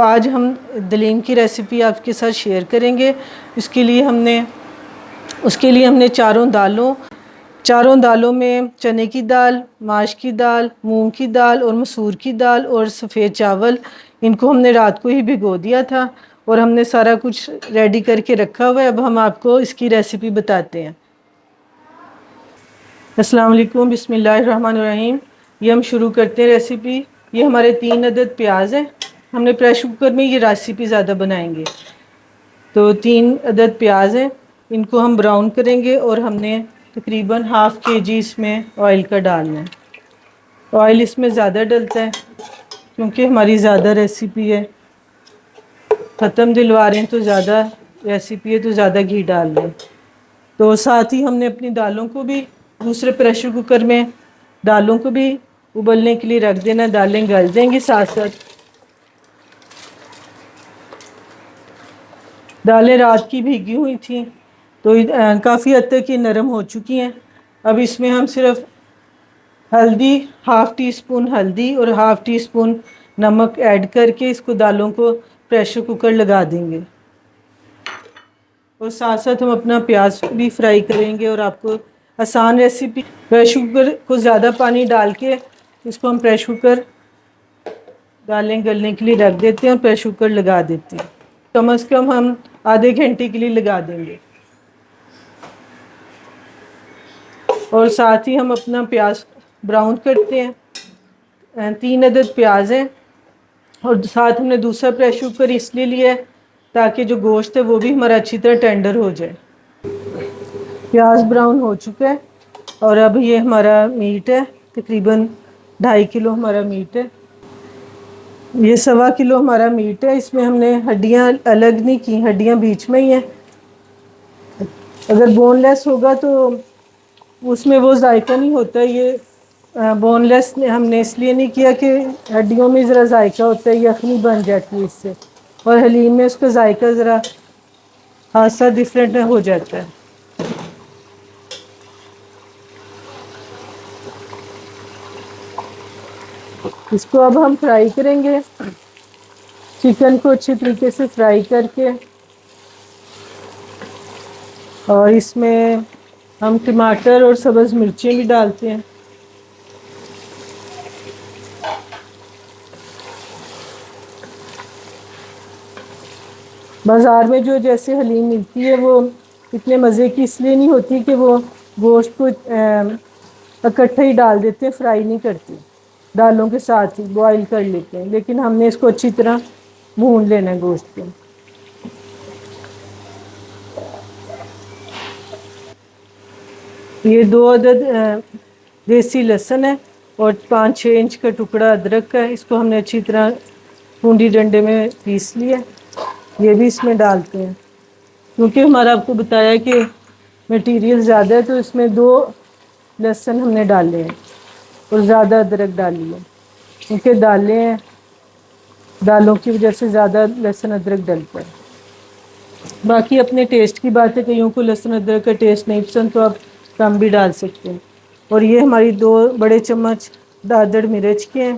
آج ہم دلیم کی ریسیپی آپ کے ساتھ شیئر کریں گے۔ اس کے لیے ہم نے چاروں دالوں میں چنے کی دال، ماش کی دال، مونگ کی دال اور مسور کی دال اور سفید چاول، ان کو ہم نے رات کو ہی بھگو دیا تھا اور ہم نے سارا کچھ ریڈی کر کے رکھا ہوا ہے۔ اب ہم آپ کو اس کی ریسیپی بتاتے ہیں۔ السلام علیکم، بسم اللہ الرحمن الرحیم۔ یہ ہم شروع کرتے ہیں ریسیپی۔ یہ ہمارے 3 عدد پیاز ہیں۔ ہم نے پریشر کوکر میں یہ ریسیپی زیادہ بنائیں گے، تو 3 عدد پیاز ہیں، ان کو ہم براؤن کریں گے اور ہم نے تقریباً ½ kg اس میں آئل کا ڈالنا ہے۔ آئل اس میں زیادہ ڈلتا ہے کیونکہ ہماری زیادہ ریسیپی ہے، ختم دلوا رہے ہیں تو زیادہ ریسیپی ہے تو زیادہ گھی ڈال دیں۔ تو ساتھ ہی ہم نے اپنی دالوں کو بھی دوسرے پریشر کوکر میں دالوں کو بھی ابلنے کے لیے رکھ دینا، دالیں گل جائیں گی ساتھ ساتھ۔ دالیں رات کی بھیگی ہوئی تھیں تو کافی حد تک یہ نرم ہو چکی ہیں۔ اب اس میں ہم صرف ہلدی، ½ ٹی اسپون ہلدی اور ½ ٹی اسپون نمک ایڈ کر کے اس کو دالوں کو پریشر کوکر لگا دیں گے، اور ساتھ ساتھ ہم اپنا پیاز بھی فرائی کریں گے۔ اور آپ کو آسان ریسیپی، پریشر کوکر کو زیادہ پانی ڈال کے اس کو ہم پریشر کوکر دالیں گلنے کے لیے رکھ دیتے ہیں اور پریشر کوکر لگا دیتے ہیں۔ کم از کم ہم آدھے گھنٹے کے لیے لگا دیں گے، اور ساتھ ہی ہم اپنا پیاز براؤن کرتے ہیں۔ 3 عدد پیاز ہیں، اور ساتھ ہم نے دوسرا پریشر کوکر اس لیے لیا ہے تاکہ جو گوشت ہے وہ بھی ہمارا اچھی طرح ٹینڈر ہو جائے۔ پیاز براؤن ہو چکا ہے، اور اب یہ ہمارا میٹ ہے، تقریباً 2.5 کلو ہمارا میٹ ہے۔ یہ 1.25 کلو ہمارا میٹ ہے۔ اس میں ہم نے ہڈیاں الگ نہیں کی، ہڈیاں بیچ میں ہی ہیں۔ اگر بون لیس ہوگا تو اس میں وہ ذائقہ نہیں ہوتا۔ یہ بون لیس ہم نے اس لیے نہیں کیا کہ ہڈیوں میں ذرا ذائقہ ہوتا ہے، یخنی بن جاتی ہے اس سے، اور حلیم میں اس کا ذائقہ ذرا خاصا ڈفرینٹ ہو جاتا ہے۔ اس کو اب ہم فرائی کریں گے، چکن کو اچھی طریقے سے فرائی کر کے، اور اس میں ہم ٹماٹر اور سبز مرچیں بھی ڈالتے ہیں۔ بازار میں جو جیسے حلیم ملتی ہے وہ اتنے مزے کی اس لیے نہیں ہوتی کہ وہ گوشت کو اکٹھے ہی ڈال دیتے ہیں، فرائی نہیں کرتے، دالوں کے ساتھ ہی بوائل کر لیتے ہیں، لیکن ہم نے اس کو اچھی طرح بھون لینا ہے گوشت کو۔ یہ 2 عدد دیسی لہسن ہے اور 5-6 انچ کا ٹکڑا ادرک کا ہے۔ اس کو ہم نے اچھی طرح پونڈی ڈنڈے میں پیس لیا، یہ بھی اس میں ڈالتے ہیں کیونکہ ہمارا آپ کو بتایا کہ مٹیریل زیادہ ہے، تو اس میں 2 لہسن ہم نے ڈالے ہیں اور زیادہ ادرک ڈالی ہے کیونکہ دالوں کی وجہ سے زیادہ لہسن ادرک ڈلتا ہے۔ باقی اپنے ٹیسٹ کی بات ہے، کئیوں کو لہسن ادرک کا ٹیسٹ نہیں پسند تو آپ کم بھی ڈال سکتے ہیں۔ اور یہ ہماری 2 بڑے چمچ دادڑ مرچ کے ہیں،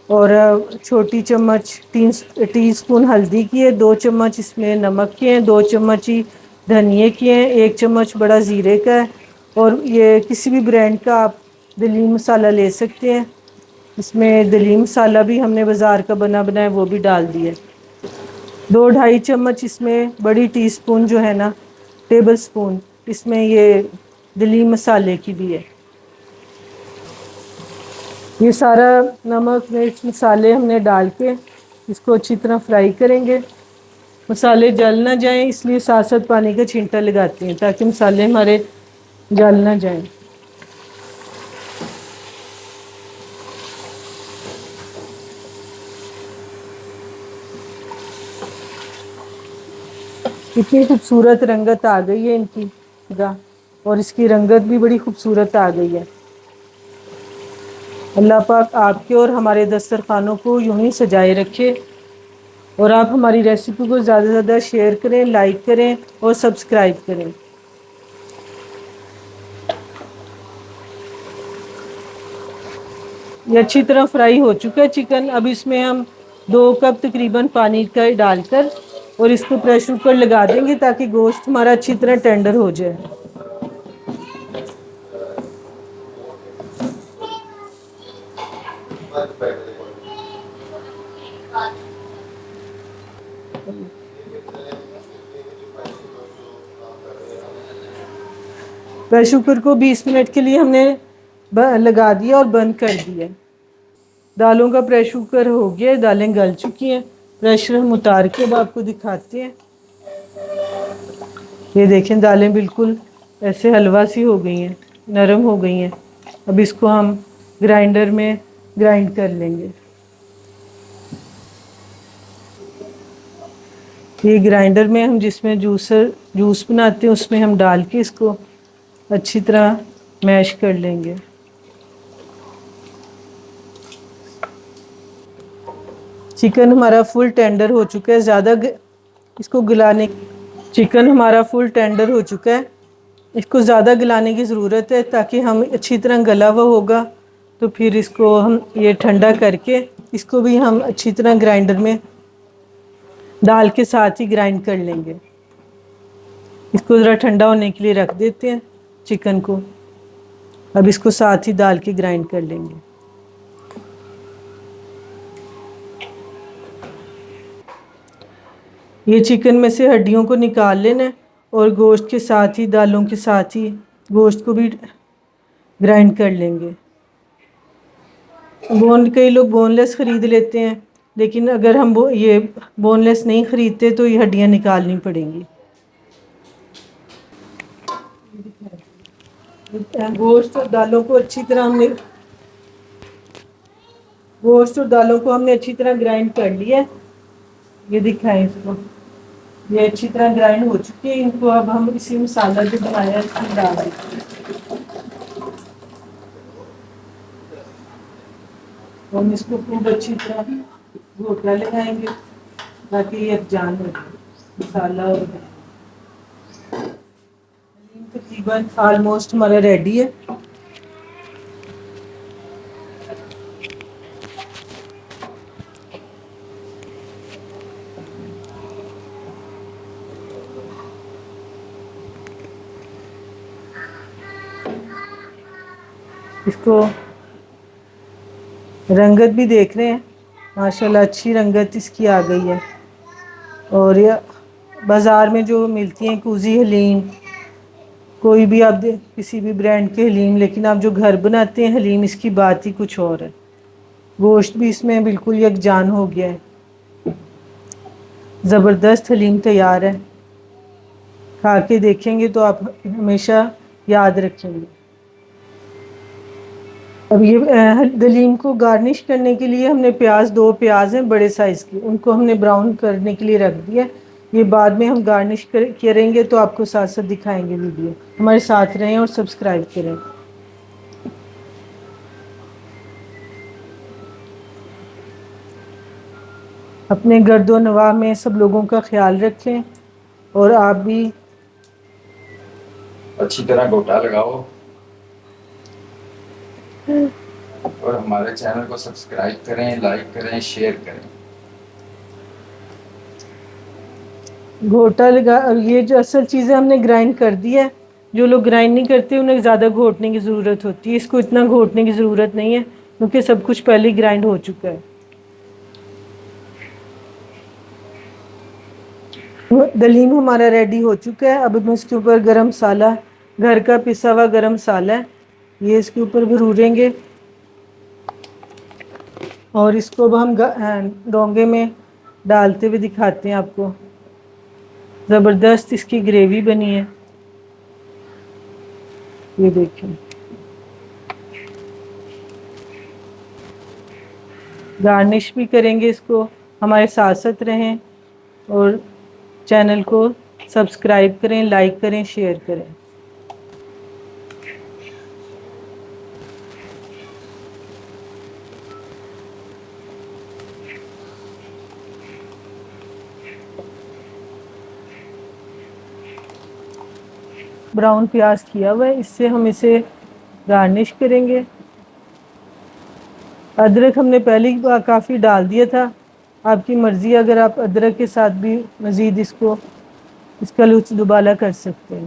اور چھوٹی چمچ 3 ٹی اسپون ہلدی کی ہے، 2 چمچ اس میں نمک کے ہیں، 2 چمچ ہی دھنیے کے ہیں، 1 چمچ بڑا زیرے کا ہے، اور یہ کسی بھی برانڈ کا آپ دلیم مسالہ لے سکتے ہیں۔ اس میں دلیم مسالہ بھی ہم نے بازار کا بنا بنایا وہ بھی ڈال دیا۔ 2-2.5 چمچ اس میں بڑی ٹی اسپون جو ہے نا، ٹیبل سپون، اس میں یہ دلیم مسالے کی بھی ہے۔ یہ سارا نمک مرچ مسالے ہم نے ڈال کے اس کو اچھی طرح فرائی کریں گے۔ مسالے جل نہ جائیں اس لیے ساتھ ساتھ پانی کا چھینٹا لگاتے ہیں تاکہ مسالے ہمارے جل نہ جائیں۔ اتنی خوبصورت رنگت آ گئی ہے ان کی، اور اس کی رنگت بھی بڑی خوبصورت آ گئی ہے۔ اللہ پاک آپ کے اور ہمارے دسترخوانوں کو یوں ہی سجائے رکھے، اور آپ ہماری ریسیپی کو زیادہ سے زیادہ شیئر کریں، لائک کریں اور سبسکرائب کریں۔ یہ اچھی طرح فرائی ہو چکا ہے چکن۔ اب اس میں ہم 2 کپ تقریباً پانی کا ڈال کر اور اس کو پریشر کوکر لگا دیں گے تاکہ گوشت ہمارا اچھی طرح ٹینڈر ہو جائے۔ پریشر کوکر کو 20 منٹ کے لیے ہم نے لگا دیا اور بند کر دیا۔ دالوں کا پریشر کوکر ہو گیا، دالیں گل چکی ہیں۔ پریشر ہم اتار کے اب آپ کو دکھاتے ہیں۔ یہ دیکھیں دالیں بالکل ایسے حلوہ سی ہو گئی ہیں، نرم ہو گئی ہیں۔ اب اس کو ہم گرائنڈر میں گرائنڈ کر لیں گے۔ یہ گرائنڈر میں ہم جس میں جوس بناتے ہیں اس میں ہم ڈال کے اس کو اچھی طرح میش کر لیں گے۔ چکن ہمارا فل ٹینڈر ہو چکا ہے، زیادہ اس کو گلانے، چکن ہمارا فل ٹینڈر ہو چکا ہے، اس کو زیادہ گلانے کی ضرورت ہے تاکہ ہم اچھی طرح گلا ہوا ہوگا تو پھر اس کو ہم یہ ٹھنڈا کر کے اس کو بھی ہم اچھی طرح گرائنڈر میں دال کے ساتھ ہی گرائنڈ کر لیں گے۔ اس کو ذرا ٹھنڈا ہونے کے لیے رکھ دیتے ہیں چکن کو، اب اس کو ساتھ ہی دال کے گرائنڈ کر لیں گے۔ یہ چکن میں سے ہڈیوں کو نکال لینا ہے اور گوشت کے ساتھ ہی دالوں کے ساتھ ہی گوشت کو بھی گرائنڈ کر لیں گے۔ کئی لوگ بون لیس خرید لیتے ہیں، لیکن اگر ہم یہ بون لیس نہیں خریدتے تو یہ ہڈیاں نکالنی پڑیں گی۔ گوشت اور دالوں کو اچھی طرح ہم نے اچھی طرح گرائنڈ کر لیا ہے۔ یہ دکھائیں اس کو، یہ اچھی طرح گرائنڈ ہو چکی ہے۔ ان کو اب ہم اسی مسالہ جو بنایا ہے اس میں ڈال دیتے ہیں۔ ہم اس کو خوب اچھی طرح گھوٹا لگائیں گے تاکہ یہ یکجان ہو جائے مسالہ اور تقریباً آلموسٹ ہمارا ریڈی ہے۔ اس کو رنگت بھی دیکھ رہے ہیں، ماشاءاللہ اچھی رنگت اس کی آ گئی ہے۔ اور یہ بازار میں جو ملتی ہیں کوزی حلیم، کوئی بھی آپ کسی بھی برانڈ کے حلیم، لیکن آپ جو گھر بناتے ہیں حلیم اس کی بات ہی کچھ اور ہے۔ گوشت بھی اس میں بالکل یکجان ہو گیا ہے، زبردست حلیم تیار ہے۔ کھا کے دیکھیں گے تو آپ ہمیشہ یاد رکھیں گے۔ اب یہ حلیم کو گارنش کرنے کے لیے ہم نے 2 پیاز ہیں بڑے سائز کے، ان کو ہم نے براؤن کرنے کے لیے رکھ دیا۔ یہ بعد میں ہم گارنش کریں گے تو آپ کو ساتھ ساتھ دکھائیں گے ویڈیو۔ ہمارے ساتھ رہیں اور سبسکرائب کریں۔ اپنے گرد و نواح میں سب لوگوں کا خیال رکھیں اور آپ بھی اچھی طرح گوٹا لگاؤ اور ہمارے چینل کو سبسکرائب کریں، لائک کریں، شیئر کریں۔ گھوٹا لگا، یہ جو اصل چیزیں ہم نے گرائنڈ کر دی ہے۔ جو لوگ گرائنڈ نہیں کرتے انہیں زیادہ گھوٹنے کی ضرورت ہوتی ہے، اس کو اتنا گھوٹنے کی ضرورت نہیں ہے کیونکہ سب کچھ پہلے ہی گرائنڈ ہو چکا ہے۔ حلیم ہمارا ریڈی ہو چکا ہے۔ اب ہم اس کے اوپر گرم مسالہ، گھر کا پسا ہوا گرم مسالہ ہے، یہ اس کے اوپر بھروریں گے اور اس کو اب ہم ڈونگے میں ڈالتے ہوئے دکھاتے ہیں آپ کو۔ زبردست اس کی گریوی بنی ہے، یہ دیکھیں۔ گارنش بھی کریں گے اس کو۔ ہمارے ساتھ ساتھ رہیں اور چینل کو سبسکرائب کریں، لائک کریں، شیئر کریں۔ براؤن پیاز کیا ہوا ہے، اس سے ہم اسے گارنش کریں گے۔ ادرک ہم نے پہلے ہی کافی ڈال دیا تھا، آپ کی مرضی ہے، اگر آپ ادرک کے ساتھ بھی مزید اس کا لطف دوبالا کر سکتے ہیں.